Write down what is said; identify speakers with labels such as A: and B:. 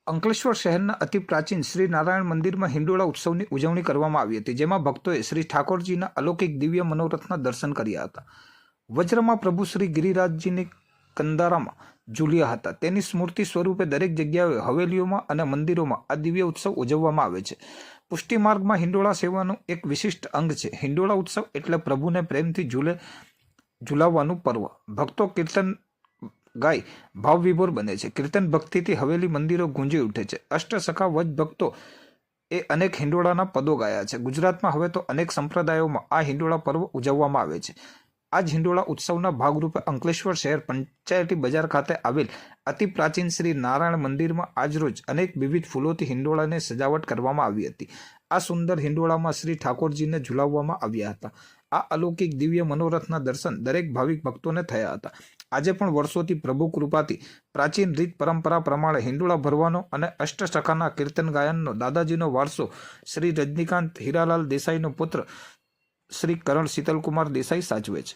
A: અંકલેશ્વર શહેરના અતિ પ્રાચીન શ્રી નારાયણ મંદિરમાં હિંડોળા ઉત્સવની ઉજવણી કરવામાં આવી હતી, જેમાં ભક્તોએ શ્રી ઠાકોરજીના અલૌકિક દિવ્ય મનોરથના દર્શન કર્યા હતા. વજ્રમાં પ્રભુ શ્રી ગિરિરાજજીની કંદારામાં ઝૂલ્યા હતા. તેની સ્મૃતિ સ્વરૂપે દરેક જગ્યાએ, હવેલીઓમાં અને મંદિરોમાં આ દિવ્ય ઉત્સવ ઉજવવામાં આવે છે. પુષ્ટિ માર્ગમાં હિંડોળા સેવાનું એક વિશિષ્ટ અંગ છે. હિંડોળા ઉત્સવ એટલે પ્રભુને પ્રેમથી ઝુલાવવાનું પર્વ. ભક્તો કીર્તન ગાય ભાવ વિભોર બને છે. કીર્તન ભક્તિથી હવેલી મંદિરો ગુંજી ઉઠે છે. અષ્ટસખા વજ ભક્તો એ અનેક હિંડોળાના પદો ગાયા છે. ગુજરાતમાં હવે તો અનેક સંપ્રદાયોમાં આ હિંડોળા પર્વ ઉજવવામાં આવે છે. આ જ હિંડોળા ઉત્સવના ભાગરૂપે અંકલેશ્વર શહેર પંચાયતી બજાર ખાતે આવેલ અતિ પ્રાચીન શ્રી નારાયણ મંદિરમાં આજરોજ અનેક વિવિધ ફૂલોથી હિંડોળાને સજાવટ કરવામાં આવી હતી. આ સુંદર હિંડોળામાં શ્રી ઠાકોરજીને ઝુલાવવામાં આવ્યા હતા. આ અલૌકિક દિવ્ય મનોરથના દર્શન દરેક ભાવિક ભક્તોને થયા હતા. આજે પણ વર્ષોથી પ્રભુ કૃપાથી પ્રાચીન રીત પરંપરા પ્રમાણે હિંડોળા ભરવાનો અને અષ્ટસખાના કીર્તન ગાયનનો દાદાજીનો વારસો શ્રી રજનીકાંત હીરાલાલ દેસાઈનો પુત્ર શ્રી કરણ શીતલકુમાર દેસાઈ સાચવે છે.